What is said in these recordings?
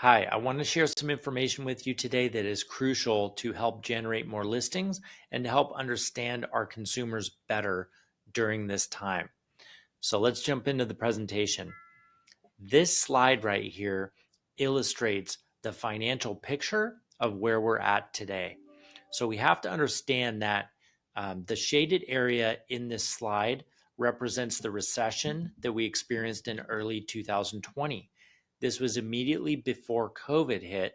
Hi, I want to share some information with you today that is crucial to help generate more listings and to help understand our consumers better during this time. So let's jump into the presentation. This slide right here illustrates the financial picture of where we're at today. So we have to understand that the shaded area in this slide represents the recession that we experienced in early 2020. This was immediately before COVID hit,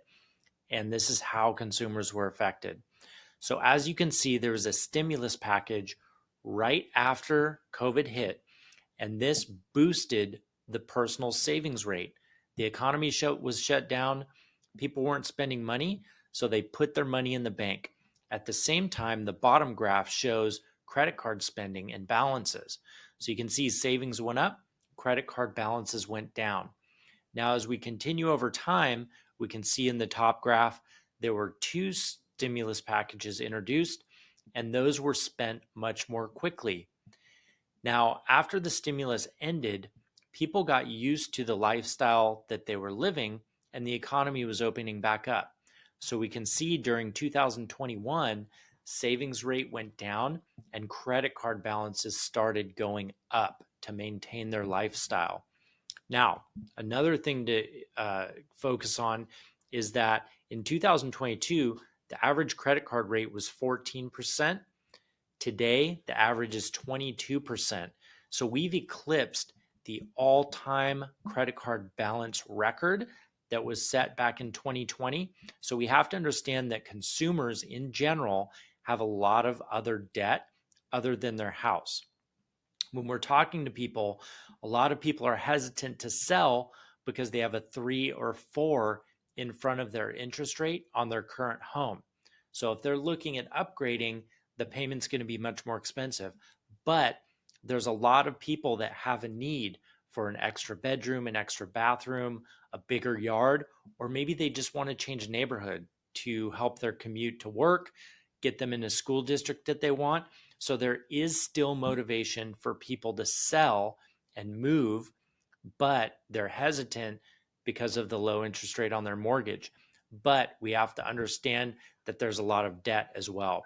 and this is how consumers were affected. So, as you can see, there was a stimulus package right after COVID hit, and this boosted the personal savings rate. The economy was shut down, people weren't spending money, so they put their money in the bank. At the same time, the bottom graph shows credit card spending and balances. So you can see savings went up, credit card balances went down. Now, as we continue over time, we can see in the top graph there were two stimulus packages introduced, and those were spent much more quickly. Now, after the stimulus ended, people got used to the lifestyle that they were living, and the economy was opening back up. So we can see during 2021, savings rate went down and credit card balances started going up to maintain their lifestyle. Now, another thing to focus on is that in 2022, the average credit card rate was 14%. Today, the average is 22%. So we've eclipsed the all time credit card balance record that was set back in 2020. So we have to understand that consumers in general have a lot of other debt other than their house. When we're talking to people, a lot of people are hesitant to sell because they have a 3 or 4 in front of their interest rate on their current home. So if they're looking at upgrading, the payment's going to be much more expensive. But there's a lot of people that have a need for an extra bedroom, an extra bathroom, a bigger yard, or maybe they just want to change neighborhood to help their commute to work, get them in a school district that they want. So there is still motivation for people to sell and move, but they're hesitant because of the low interest rate on their mortgage. But we have to understand that there's a lot of debt as well.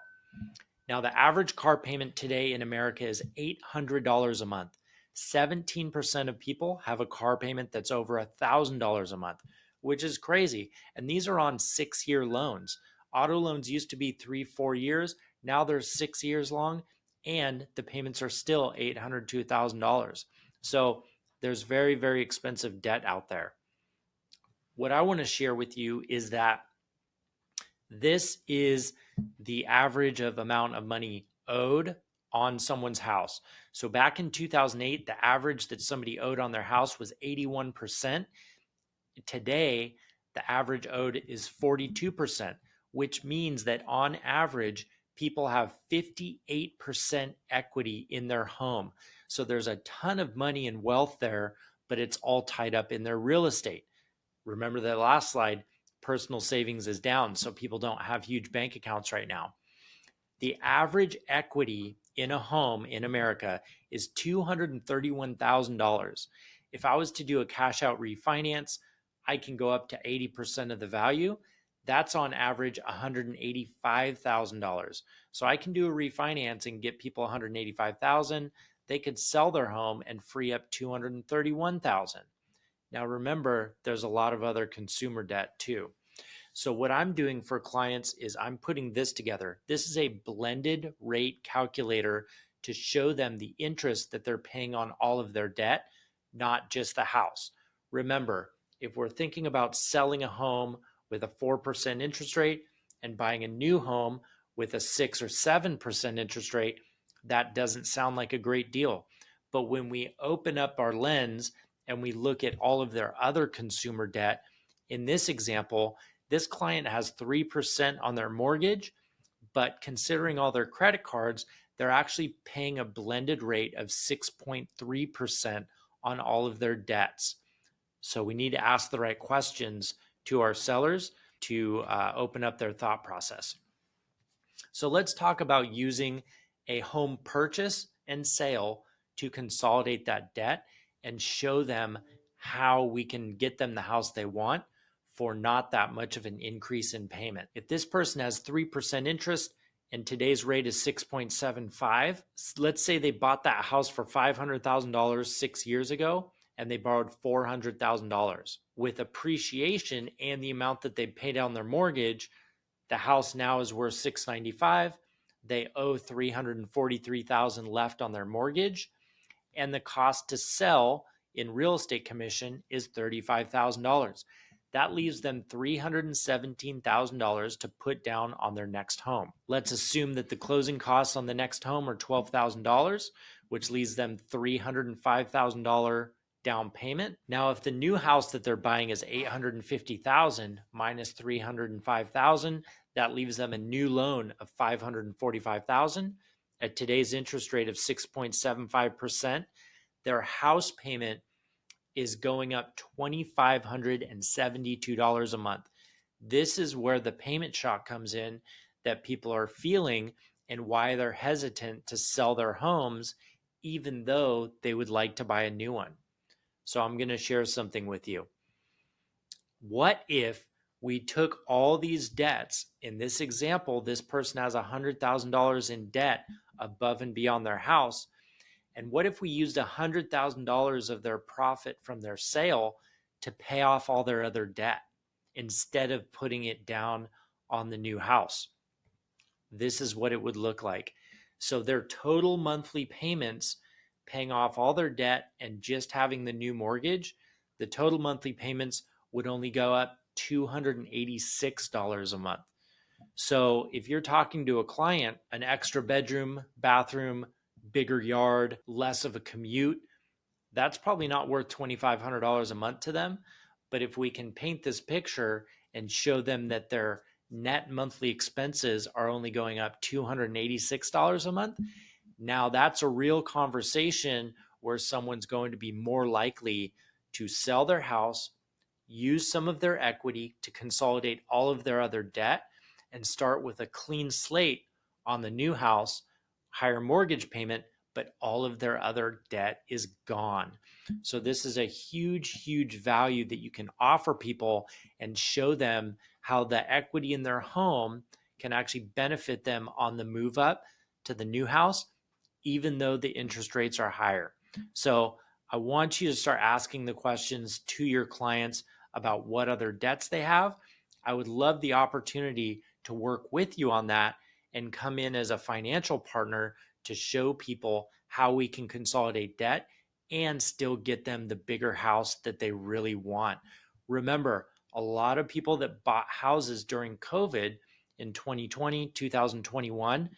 Now, the average car payment today in America is $800 a month. 17% of people have a car payment that's over $1,000 a month, which is crazy. And these are on 6 year loans. Auto loans used to be 3, 4 years. Now they're 6 years long, and the payments are still $800 to $1,000. So there's very, very expensive debt out there. What I want to share with you is that this is the average of amount of money owed on someone's house. So back in 2008, the average that somebody owed on their house was 81%. Today, the average owed is 42%, which means that on average, people have 58% equity in their home. So there's a ton of money and wealth there, but it's all tied up in their real estate. Remember that last slide, personal savings is down, so people don't have huge bank accounts right now. The average equity in a home in America is $231,000. If I was to do a cash out refinance, I can go up to 80% of the value. That's on average $185,000. So I can do a refinance and get people $185,000. They could sell their home and free up $231,000. Now, remember, there's a lot of other consumer debt too. So, what I'm doing for clients is I'm putting this together. This is a blended rate calculator to show them the interest that they're paying on all of their debt, not just the house. Remember, if we're thinking about selling a home with a 4% interest rate and buying a new home with a 6 or 7% interest rate, that doesn't sound like a great deal. But when we open up our lens and we look at all of their other consumer debt, in this example, this client has 3% on their mortgage, but considering all their credit cards, they're actually paying a blended rate of 6.3% on all of their debts. So we need to ask the right questions to our sellers to open up their thought process. So let's talk about using a home purchase and sale to consolidate that debt and show them how we can get them the house they want for not that much of an increase in payment. If this person has 3% interest and today's rate is 6.75, let's say they bought that house for $500,000 6 years ago and they borrowed $400,000. With appreciation and the amount that they pay down their mortgage, the house now is worth 695. They owe 343,000 left on their mortgage, and the cost to sell in real estate commission is $35,000. That leaves them $317,000 to put down on their next home. Let's assume that the closing costs on the next home are $12,000, which leaves them $305,000 down payment. Now, if the new house that they're buying is $850,000 minus $305,000, that leaves them a new loan of $545,000. At today's interest rate of 6.75%, their house payment is going up $2,572 a month. This is where the payment shock comes in that people are feeling and why they're hesitant to sell their homes, even though they would like to buy a new one. So I'm going to share something with you. What if we took all these debts? In this example, this person has $100,000 in debt above and beyond their house. And what if we used $100,000 of their profit from their sale to pay off all their other debt instead of putting it down on the new house? This is what it would look like. So their total monthly payments, paying off all their debt and just having the new mortgage, the total monthly payments would only go up $286 a month. So if you're talking to a client, an extra bedroom, bathroom, bigger yard, less of a commute, that's probably not worth $2,500 a month to them. But if we can paint this picture and show them that their net monthly expenses are only going up $286 a month, now that's a real conversation where someone's going to be more likely to sell their house, use some of their equity to consolidate all of their other debt, and start with a clean slate on the new house, higher mortgage payment, but all of their other debt is gone. So this is a huge, huge value that you can offer people and show them how the equity in their home can actually benefit them on the move up to the new house, even though the interest rates are higher. So I want you to start asking the questions to your clients about what other debts they have. I would love the opportunity to work with you on that and come in as a financial partner to show people how we can consolidate debt and still get them the bigger house that they really want. Remember, a lot of people that bought houses during COVID in 2020, 2021,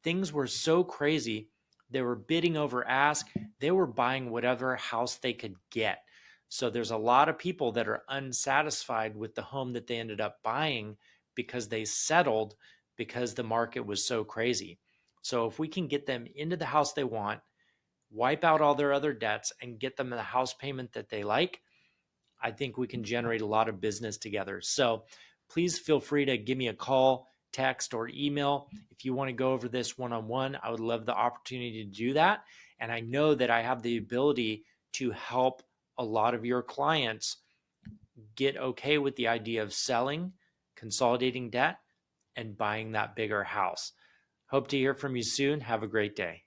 things were so crazy. They were bidding over ask. They were buying whatever house they could get. So there's a lot of people that are unsatisfied with the home that they ended up buying because they settled because the market was so crazy. So if we can get them into the house they want, wipe out all their other debts, and get them the house payment that they like, I think we can generate a lot of business together. So please feel free to give me a call, text, or email if you want to go over this one-on-one. I would love the opportunity to do that. And I know that I have the ability to help a lot of your clients get okay with the idea of selling, consolidating debt, and buying that bigger house. Hope to hear from you soon. Have a great day.